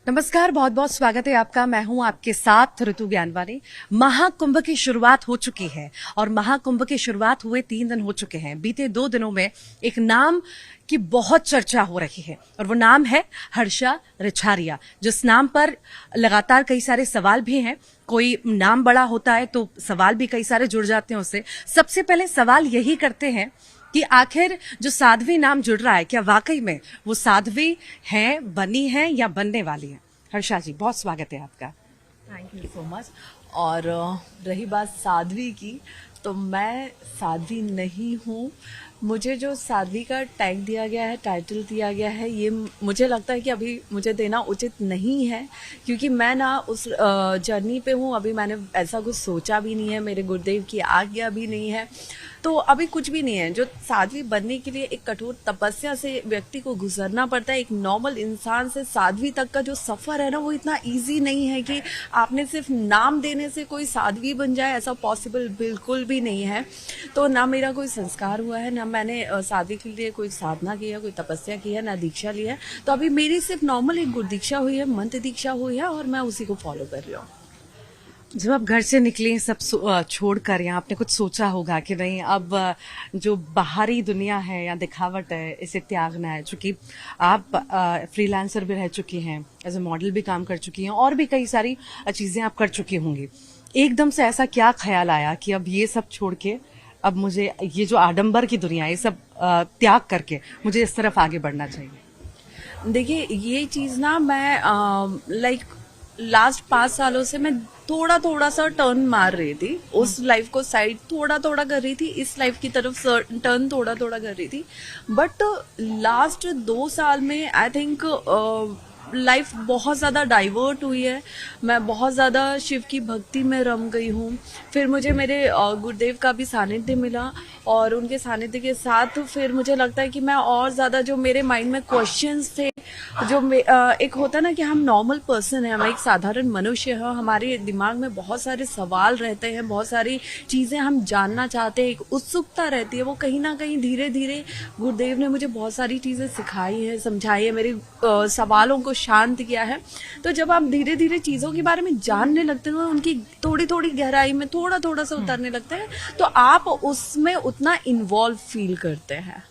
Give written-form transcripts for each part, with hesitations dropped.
नमस्कार, बहुत बहुत स्वागत है आपका। मैं हूं आपके साथ ऋतु ज्ञानवानी। महाकुंभ की शुरुआत हो चुकी है और महाकुंभ की शुरुआत हुए 3 दिन हो चुके हैं। बीते 2 दिनों में एक नाम की बहुत चर्चा हो रही है और वो नाम है हर्षा रिछारिया, जिस नाम पर लगातार कई सारे सवाल भी हैं। कोई नाम बड़ा होता है तो सवाल भी कई सारे जुड़ जाते हैं उससे। सबसे पहले सवाल यही करते हैं कि आखिर जो साध्वी नाम जुड़ रहा है, क्या वाकई में वो साध्वी हैं, बनी है या बनने वाली है? हर्षा जी, बहुत स्वागत है आपका। Thank you so much. और रही बात साध्वी की, तो मैं साध्वी नहीं हूँ। मुझे जो साध्वी का टैग दिया गया है, टाइटल दिया गया है, ये मुझे लगता है कि अभी मुझे देना उचित नहीं है, क्योंकि मैं ना उस जर्नी पे हूँ। अभी मैंने ऐसा कुछ सोचा भी नहीं है, मेरे गुरुदेव की आज्ञा भी नहीं है, तो अभी कुछ भी नहीं है। जो साध्वी बनने के लिए एक कठोर तपस्या से व्यक्ति को गुजरना पड़ता है। एक नॉर्मल इंसान से साध्वी तक का जो सफर है ना, वो इतना इजी नहीं है कि आपने सिर्फ नाम देने से कोई साध्वी बन जाए। ऐसा पॉसिबल बिल्कुल भी नहीं है। तो ना मेरा कोई संस्कार हुआ है, ना मैंने साध्वी के लिए कोई साधना की है, कोई तपस्या की है, ना दीक्षा ली है। तो अभी मेरी सिर्फ नॉर्मल एक गुरु दीक्षा हुई है, मंत्र दीक्षा हुई है, और मैं उसी को फॉलो कर रही हूँ। जब आप घर से निकले सब छोड़कर, यहाँ आपने कुछ सोचा होगा कि नहीं, अब जो बाहरी दुनिया है या दिखावट है, इसे त्यागना है। चूंकि आप फ्रीलांसर भी रह चुकी हैं, एज ए मॉडल भी काम कर चुकी हैं और भी कई सारी चीजें आप कर चुकी होंगी। एकदम से ऐसा क्या ख्याल आया कि अब ये सब छोड़ के, अब मुझे ये जो आडंबर की दुनिया है, ये सब त्याग करके मुझे इस तरफ आगे बढ़ना चाहिए? देखिए, ये चीज ना मैं लास्ट 5 सालों से मैं थोड़ा थोड़ा सा टर्न मार रही थी। उस लाइफ को साइड थोड़ा थोड़ा कर रही थी, इस लाइफ की तरफ टर्न थोड़ा थोड़ा कर रही थी। बट लास्ट 2 साल में आई थिंक लाइफ बहुत ज़्यादा डाइवर्ट हुई है। मैं बहुत ज़्यादा शिव की भक्ति में रम गई हूँ। फिर मुझे मेरे गुरुदेव का भी सानिध्य मिला, और उनके सानिध्य के साथ फिर मुझे लगता है कि मैं और ज़्यादा, जो मेरे माइंड में क्वेश्चंस थे, जो एक होता ना कि हम नॉर्मल पर्सन है, हम एक साधारण मनुष्य है, हमारे दिमाग में बहुत सारे सवाल रहते हैं, बहुत सारी चीज़ें हम जानना चाहते हैं, एक उत्सुकता रहती है। वो कहीं ना कहीं धीरे धीरे गुरुदेव ने मुझे बहुत सारी चीज़ें सिखाई है, समझाई है, मेरे सवालों को शांत किया है। तो जब आप धीरे धीरे चीज़ों के बारे में जानने लगते हैं, उनकी थोड़ी थोड़ी गहराई में थोड़ा थोड़ा सा उतरने लगते हैं, तो आप उसमें उतना इन्वॉल्व फील करते हैं।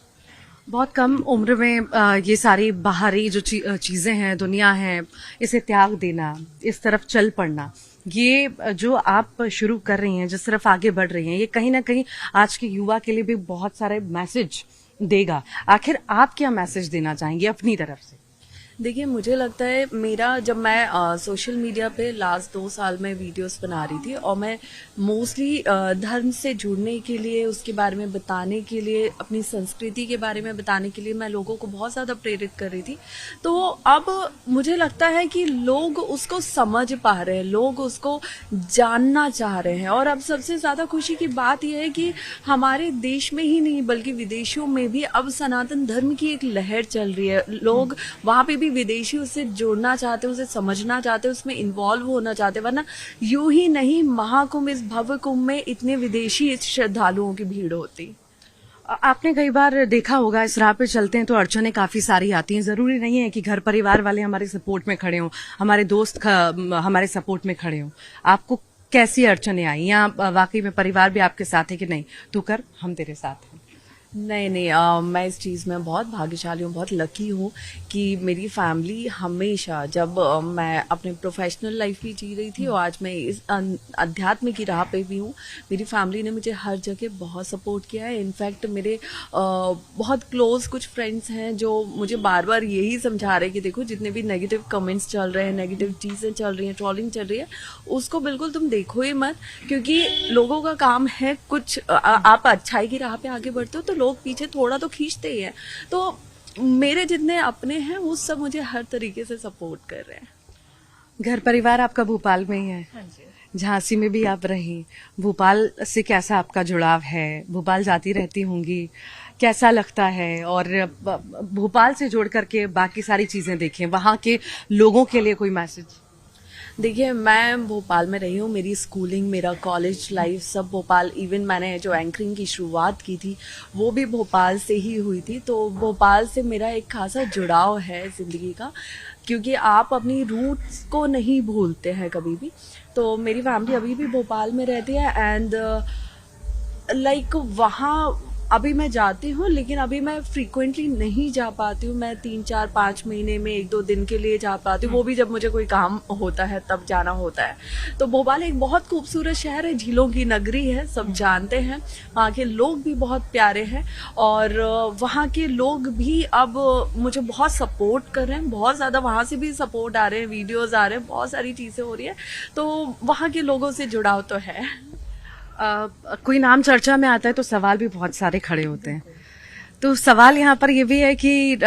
बहुत कम उम्र में ये सारी बाहरी जो चीजें हैं, दुनिया है, इसे त्याग देना, इस तरफ चल पड़ना, ये जो आप शुरू कर रही हैं, जिस तरफ आगे बढ़ रही हैं, ये कहीं ना कहीं आज के युवा के लिए भी बहुत सारे मैसेज देगा। आखिर आप क्या मैसेज देना चाहेंगे अपनी तरफ से? देखिए, मुझे लगता है, मेरा जब मैं सोशल मीडिया पे लास्ट 2 साल में वीडियोस बना रही थी, और मैं मोस्टली धर्म से जुड़ने के लिए, उसके बारे में बताने के लिए, अपनी संस्कृति के बारे में बताने के लिए मैं लोगों को बहुत ज़्यादा प्रेरित कर रही थी। तो अब मुझे लगता है कि लोग उसको समझ पा रहे हैं, लोग उसको जानना चाह रहे हैं। और अब सबसे ज़्यादा खुशी की बात यह है कि हमारे देश में ही नहीं बल्कि विदेशों में भी अब सनातन धर्म की एक लहर चल रही है। लोग वहाँ पे भी विदेशी उससे जुड़ना चाहते हैं, उसे समझना चाहते हैं, उसमें इन्वॉल्व होना चाहते हैं। वरना यूं ही नहीं महाकुंभ, इस भव्य कुंभ में इतने विदेशी श्रद्धालुओं की भीड़ होती। आपने कई बार देखा होगा, इस राह पे चलते हैं तो अड़चनें काफी सारी आती हैं। जरूरी नहीं है कि घर परिवार वाले हमारे सपोर्ट में खड़े हों, हमारे दोस्त हमारे सपोर्ट में खड़े हों। आपको कैसी अड़चनें आई, या वाकई में परिवार भी आपके साथ है कि नहीं, तू कर, हम तेरे साथ हैं? नहीं, मैं इस चीज़ में बहुत भाग्यशाली हूँ, बहुत लकी हूँ कि मेरी फैमिली हमेशा, जब मैं अपने प्रोफेशनल लाइफ भी जी रही थी और आज मैं इस अध्यात्म की राह पे भी हूँ, मेरी फैमिली ने मुझे हर जगह बहुत सपोर्ट किया है। इनफैक्ट मेरे बहुत क्लोज कुछ फ्रेंड्स हैं जो मुझे बार बार यही समझा रहे हैं कि देखो, जितने भी नेगेटिव कमेंट्स चल रहे हैं, नेगेटिव चीज़ें चल रही हैं, ट्रोलिंग चल रही है, उसको बिल्कुल तुम देखो ही मत, क्योंकि लोगों का काम है कुछ, आप अच्छाई की राह पे आगे बढ़ते हो तो लोग पीछे थोड़ा तो खींचते ही हैं। तो मेरे जितने अपने हैं वो सब मुझे हर तरीके से सपोर्ट कर रहे हैं। घर परिवार आपका भोपाल में ही है? हाँ जी। झांसी में भी आप रही, भोपाल से कैसा आपका जुड़ाव है? भोपाल जाती रहती होंगी, कैसा लगता है? और भोपाल से जोड़ करके बाकी सारी चीजें देखें, वहां के लोगों के लिए कोई मैसेज? देखिए, मैं भोपाल में रही हूँ। मेरी स्कूलिंग, मेरा कॉलेज लाइफ सब भोपाल। इवन मैंने जो एंकरिंग की शुरुआत की थी वो भी भोपाल से ही हुई थी। तो भोपाल से मेरा एक खासा जुड़ाव है ज़िंदगी का, क्योंकि आप अपनी रूट्स को नहीं भूलते हैं कभी भी। तो मेरी फैमिली अभी भी भोपाल में रहती है एंड लाइक वहाँ अभी मैं जाती हूँ, लेकिन अभी मैं फ्रीक्वेंटली नहीं जा पाती हूँ। मैं 3-4-5 महीने में 1-2 दिन के लिए जा पाती हूँ, वो भी जब मुझे कोई काम होता है तब जाना होता है। तो भोपाल एक बहुत खूबसूरत शहर है, झीलों की नगरी है, सब जानते हैं। वहाँ के लोग भी बहुत प्यारे हैं और वहाँ के लोग भी अब मुझे बहुत सपोर्ट कर रहे हैं। बहुत ज़्यादा वहाँ से भी सपोर्ट आ रहे हैं, वीडियोज़ आ रहे हैं, बहुत सारी चीज़ें हो रही है। तो वहाँ के लोगों से जुड़ाव तो है। कोई नाम चर्चा में आता है तो सवाल भी बहुत सारे खड़े होते हैं। तो सवाल यहाँ पर ये भी है कि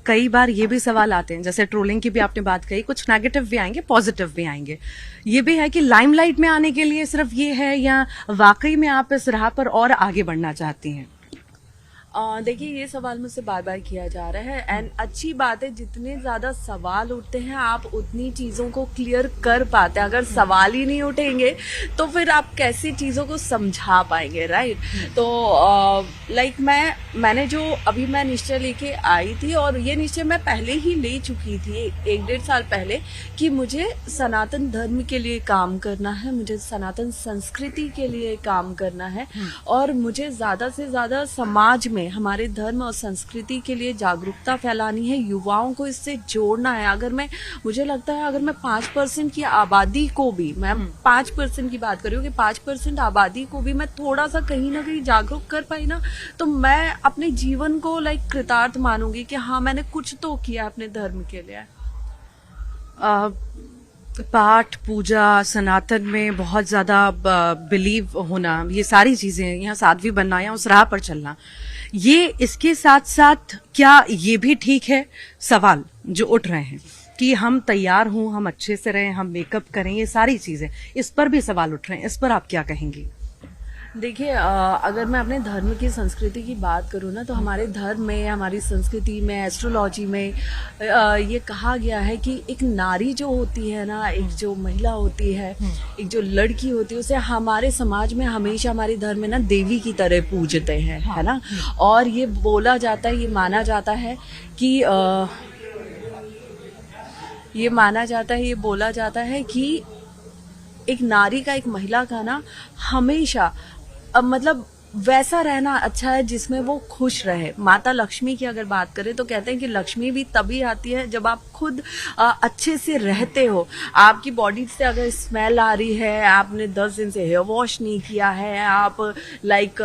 कई बार ये भी सवाल आते हैं, जैसे ट्रोलिंग की भी आपने बात कही, कुछ नेगेटिव भी आएंगे, पॉजिटिव भी आएंगे। ये भी है कि लाइमलाइट में आने के लिए सिर्फ ये है या वाकई में आप इस राह पर और आगे बढ़ना चाहती हैं? देखिए, ये सवाल मुझसे बार बार किया जा रहा है एंड अच्छी बात है। जितने ज्यादा सवाल उठते हैं आप उतनी चीजों को क्लियर कर पाते हैं। अगर सवाल ही नहीं उठेंगे तो फिर आप कैसी चीजों को समझा पाएंगे, राइट? तो लाइक मैंने जो अभी मैं निश्चय लेके आई थी, और ये निश्चय मैं पहले ही ले चुकी थी 1-1.5 साल पहले, कि मुझे सनातन धर्म के लिए काम करना है, मुझे सनातन संस्कृति के लिए काम करना है और मुझे ज्यादा से ज्यादा समाज में हमारे धर्म और संस्कृति के लिए जागरूकता फैलानी है, युवाओं को इससे जोड़ना है। मुझे लगता है अगर मैं 5% की आबादी को भी, मैं 5% की बात कर रही हूँ कि 5% आबादी को भी मैं थोड़ा सा कहीं ना कहीं जागरूक कर पाई ना, तो मैं अपने जीवन को लाइक कृतार्थ मानूंगी कि हाँ, मैंने कुछ तो किया अपने धर्म के लिए। पाठ पूजा, सनातन में बहुत ज्यादा बिलीव होना, ये सारी चीजें, यहाँ साध्वी बनना या उस राह पर चलना, ये इसके साथ साथ क्या ये भी ठीक है? सवाल जो उठ रहे हैं कि हम तैयार हों, हम अच्छे से रहें, हम मेकअप करें, ये सारी चीजें, इस पर भी सवाल उठ रहे हैं, इस पर आप क्या कहेंगी? देखिए, अगर मैं अपने धर्म की संस्कृति की बात करूँ ना, तो हमारे धर्म में, हमारी संस्कृति में, एस्ट्रोलॉजी में ये कहा गया है कि एक नारी जो होती है ना, एक जो महिला होती है, एक जो लड़की होती है, उसे हमारे समाज में हमेशा, हमारे धर्म में ना देवी की तरह पूजते हैं, है ना। और ये बोला जाता है, ये माना जाता है कि ये बोला जाता है कि एक नारी का, एक महिला का ना हमेशा मतलब वैसा रहना अच्छा है जिसमें वो खुश रहे। माता लक्ष्मी की अगर बात करें तो कहते हैं कि लक्ष्मी भी तभी आती है जब आप खुद अच्छे से रहते हो। आपकी बॉडी से अगर स्मेल आ रही है, आपने 10 दिन से हेयर वॉश नहीं किया है, आप लाइक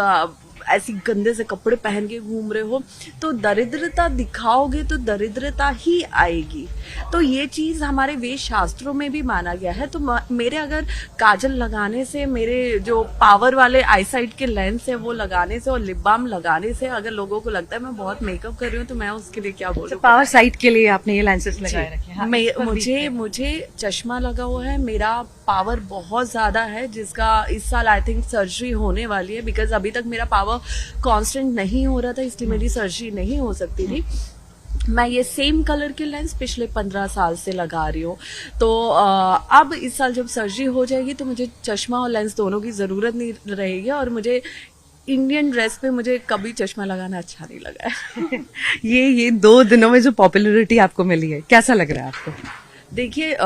ऐसी गंदे से कपड़े पहन के घूम रहे हो, तो दरिद्रता दिखाओगे तो दरिद्रता ही आएगी। तो ये चीज हमारे वेद शास्त्रों में भी माना गया है। तो मेरे अगर काजल लगाने से, मेरे जो पावर वाले आईसाइट के लेंस है वो लगाने से और लिप बाम लगाने से अगर लोगों को लगता है मैं बहुत मेकअप कर रही हूँ, तो मैं उसके लिए क्या बोलूँ। पावर साइट के लिए आपने ये लेंसेज लगाए रखे हैं? मुझे चश्मा लगा हुआ है, मेरा पावर बहुत ज्यादा है, जिसका इस साल आई थिंक सर्जरी होने वाली है, बिकॉज अभी तक मेरा पावर कांस्टेंट नहीं हो रहा था, इसलिए मेरी सर्जरी नहीं हो सकती थी। मैं ये सेम कलर के लेंस पिछले 15 साल से लगा रही हूँ। तो अब इस साल जब सर्जरी हो जाएगी तो मुझे चश्मा और लेंस दोनों की जरूरत नहीं रहेगी, और मुझे इंडियन ड्रेस पे मुझे कभी चश्मा लगाना अच्छा नहीं लगा है। ये 2 दिनों में जो पॉपुलैरिटी आपको मिली है, कैसा लग रहा है आपको? देखिए,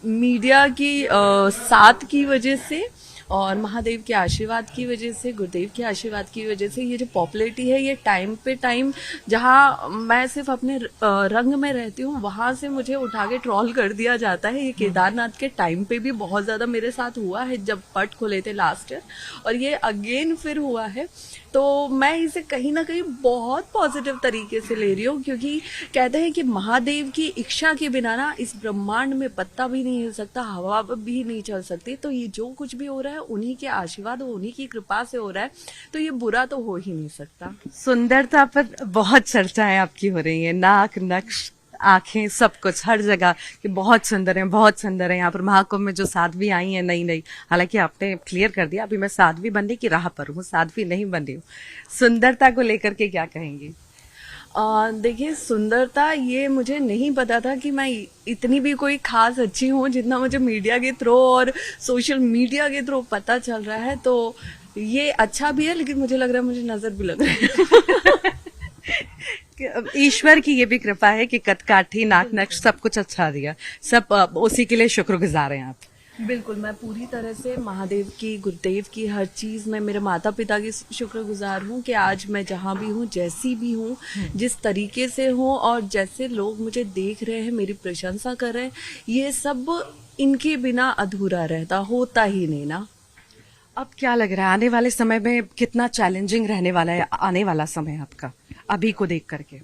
मीडिया की साथ की वजह से और महादेव के आशीर्वाद की वजह से, गुरुदेव के आशीर्वाद की वजह से ये जो पॉपुलैरिटी है, ये टाइम पे टाइम, जहाँ मैं सिर्फ अपने रंग में रहती हूँ वहां से मुझे उठा के ट्रॉल कर दिया जाता है। ये केदारनाथ के टाइम पे भी बहुत ज्यादा मेरे साथ हुआ है, जब पट खुले थे लास्ट ईयर, और ये अगेन फिर हुआ है। तो मैं इसे कहीं ना कहीं बहुत पॉजिटिव तरीके से ले रही हूँ, क्योंकि कहते हैं कि महादेव की इच्छा के बिना ना इस ब्रह्मांड में पत्ता भी नहीं हिल सकता, हवा भी नहीं चल सकती। तो ये जो कुछ भी हो रहा है उन्हीं के आशीर्वाद, उन्हीं की कृपा से हो रहा है, तो ये बुरा तो हो ही नहीं सकता। सुंदरता पर बहुत चर्चाएं आपकी हो रही है, नाक, नक्श, आंखें, सब कुछ, हर जगह कि बहुत सुंदर है, बहुत सुंदर है। यहाँ पर महाकुंभ में जो साध्वी आई है नई, हालांकि आपने क्लियर कर दिया अभी मैं साध्वी बनने की राह पर हूँ, साध्वी नहीं बन रही हूँ। सुंदरता को लेकर के क्या कहेंगी? देखिए, सुंदरता ये मुझे नहीं पता था कि मैं इतनी भी कोई खास अच्छी हूँ, जितना मुझे मीडिया के थ्रू और सोशल मीडिया के थ्रू पता चल रहा है। तो ये अच्छा भी है, लेकिन मुझे लग रहा है मुझे नजर भी लग रहा है। ईश्वर की ये भी कृपा है कि कदकाठी नाक नक्श सब कुछ अच्छा दिया, सब उसी के लिए शुक्रगुजार हैं आप। बिल्कुल, मैं पूरी तरह से महादेव की, गुरुदेव की, हर चीज में मेरे माता पिता की शुक्रगुजार हूँ कि आज मैं जहाँ भी हूँ, जैसी भी हूँ, जिस तरीके से हूँ और जैसे लोग मुझे देख रहे हैं, मेरी प्रशंसा कर रहे हैं, ये सब इनके बिना अधूरा रहता, होता ही नहीं ना। अब क्या लग रहा है आने वाले समय में कितना चैलेंजिंग रहने वाला है आने वाला समय आपका अभी को देख करके?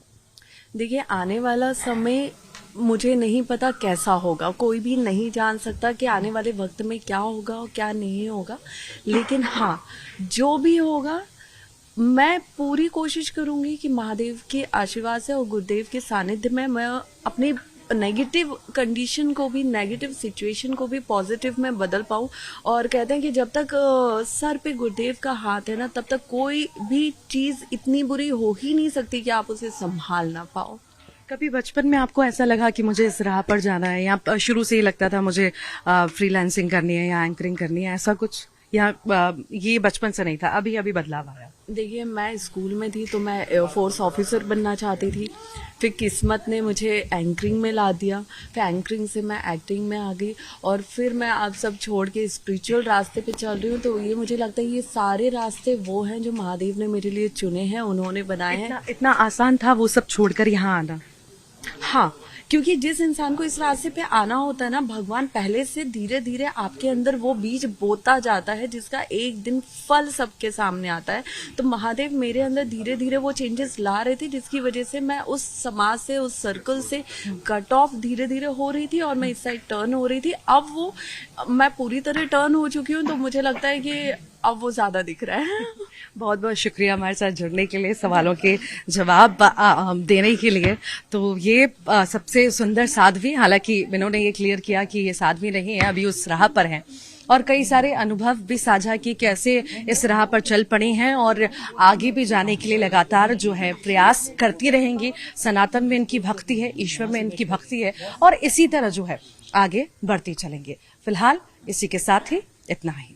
देखिए, आने वाला समय मुझे नहीं पता कैसा होगा, कोई भी नहीं जान सकता कि आने वाले वक्त में क्या होगा और क्या नहीं होगा। लेकिन हाँ, जो भी होगा मैं पूरी कोशिश करूंगी कि महादेव के आशीर्वाद से और गुरुदेव के सानिध्य में मैं अपनी नेगेटिव कंडीशन को भी, नेगेटिव सिचुएशन को भी पॉजिटिव में बदल पाऊं। और कहते हैं कि जब तक सर पे गुरुदेव का हाथ है ना, तब तक कोई भी चीज इतनी बुरी हो ही नहीं सकती कि आप उसे संभाल ना पाओ। कभी बचपन में आपको ऐसा लगा कि मुझे इस राह पर जाना है, या शुरू से ही लगता था मुझे फ्रीलांसिंग करनी है या एंकरिंग करनी है, ऐसा कुछ, या ये बचपन से नहीं था, अभी अभी बदलाव आया? देखिए, मैं स्कूल में थी तो मैं एयरफोर्स ऑफिसर बनना चाहती थी। फिर किस्मत ने मुझे एंकरिंग में ला दिया, फिर एंकरिंग से मैं एक्टिंग में आ गई, और फिर मैं अब सब छोड़ के स्पिरिचुअल रास्ते पे चल रही हूँ। तो ये मुझे लगता है ये सारे रास्ते वो हैं जो महादेव ने मेरे लिए चुने हैं, उन्होंने बनाए हैं। इतना आसान था वो सब छोड़कर यहाँ आना? हाँ, क्योंकि जिस इंसान को इस रास्ते पे आना होता है ना, भगवान पहले से धीरे धीरे आपके अंदर वो बीज बोता जाता है, जिसका एक दिन फल सबके सामने आता है। तो महादेव मेरे अंदर धीरे धीरे वो चेंजेस ला रहे थे, जिसकी वजह से मैं उस समाज से, उस सर्कल से कट ऑफ धीरे धीरे हो रही थी और मैं इस साइड टर्न हो रही थी। अब वो मैं पूरी तरह टर्न हो चुकी हूँ, तो मुझे लगता है कि अब वो ज्यादा दिख रहा है। बहुत बहुत शुक्रिया हमारे साथ जुड़ने के लिए, सवालों के जवाब देने के लिए। तो ये सबसे सुंदर साध्वी, हालांकि इन्होंने ये क्लियर किया कि ये साध्वी नहीं है, अभी उस राह पर हैं, और कई सारे अनुभव भी साझा किए कैसे इस राह पर चल पड़ी हैं और आगे भी जाने के लिए लगातार जो है प्रयास करती रहेंगी। सनातन में इनकी भक्ति है, ईश्वर में इनकी भक्ति है, और इसी तरह जो है आगे बढ़ती चलेंगे। फिलहाल इसी के साथ ही इतना ही।